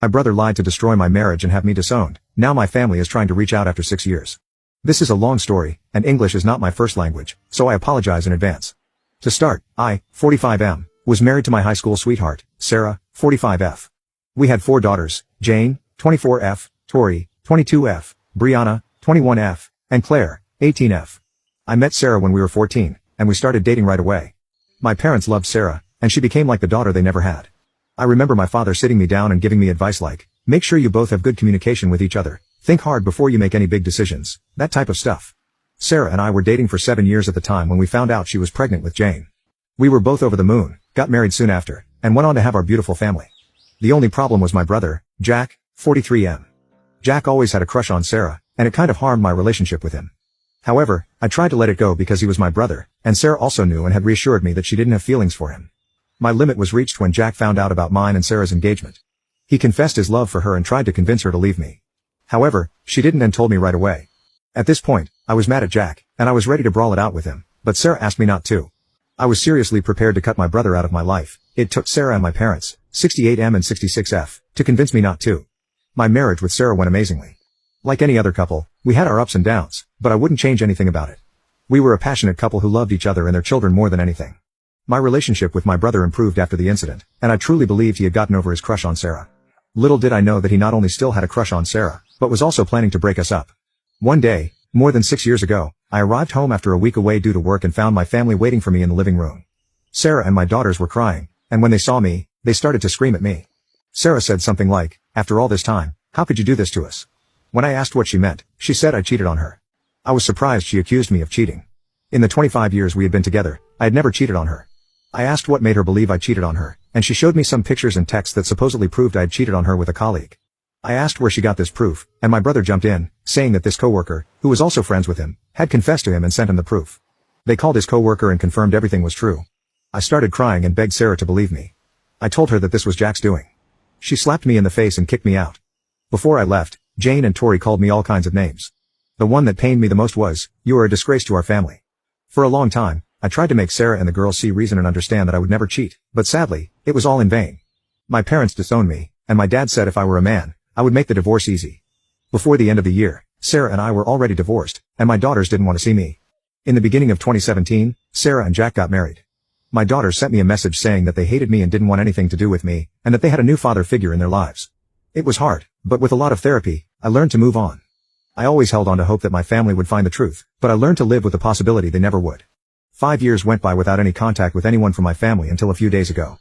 My brother lied to destroy my marriage and have me disowned. Now my family is trying to reach out after 6 years. This is a long story, and English is not my first language, so I apologize in advance. To start, I, 45M, was married to my high school sweetheart, Sarah, 45F. We had 4 daughters, Jane, 24F, Tori, 22F, Brianna, 21F, and Claire, 18F. I met Sarah when we were 14, and we started dating right away. My parents loved Sarah, and she became like the daughter they never had. I remember my father sitting me down and giving me advice like, make sure you both have good communication with each other, think hard before you make any big decisions, that type of stuff. Sarah and I were dating for 7 years at the time when we found out she was pregnant with Jane. We were both over the moon, got married soon after, and went on to have our beautiful family. The only problem was my brother, Jack, 43M. Jack always had a crush on Sarah, and it kind of harmed my relationship with him. However, I tried to let it go because he was my brother, and Sarah also knew and had reassured me that she didn't have feelings for him. My limit was reached when Jack found out about mine and Sarah's engagement. He confessed his love for her and tried to convince her to leave me. However, she didn't and told me right away. At this point, I was mad at Jack, and I was ready to brawl it out with him, but Sarah asked me not to. I was seriously prepared to cut my brother out of my life. It took Sarah and my parents, 68M and 66F, to convince me not to. My marriage with Sarah went amazingly. Like any other couple, we had our ups and downs, but I wouldn't change anything about it. We were a passionate couple who loved each other and their children more than anything. My relationship with my brother improved after the incident, and I truly believed he had gotten over his crush on Sarah. Little did I know that he not only still had a crush on Sarah, but was also planning to break us up. One day, more than 6 years ago, I arrived home after a week away due to work and found my family waiting for me in the living room. Sarah and my daughters were crying, and when they saw me, they started to scream at me. Sarah said something like, after all this time, how could you do this to us? When I asked what she meant, she said I cheated on her. I was surprised she accused me of cheating. In the 25 years we had been together, I had never cheated on her. I asked what made her believe I cheated on her, and she showed me some pictures and texts that supposedly proved I had cheated on her with a colleague. I asked where she got this proof, and my brother jumped in, saying that this coworker, who was also friends with him, had confessed to him and sent him the proof. They called his coworker and confirmed everything was true. I started crying and begged Sarah to believe me. I told her that this was Jack's doing. She slapped me in the face and kicked me out. Before I left, Jane and Tori called me all kinds of names. The one that pained me the most was, you are a disgrace to our family. For a long time, I tried to make Sarah and the girls see reason and understand that I would never cheat, but sadly, it was all in vain. My parents disowned me, and my dad said if I were a man, I would make the divorce easy. Before the end of the year, Sarah and I were already divorced, and my daughters didn't want to see me. In the beginning of 2017, Sarah and Jack got married. My daughters sent me a message saying that they hated me and didn't want anything to do with me, and that they had a new father figure in their lives. It was hard, but with a lot of therapy, I learned to move on. I always held on to hope that my family would find the truth, but I learned to live with the possibility they never would. 5 years went by without any contact with anyone from my family until a few days ago.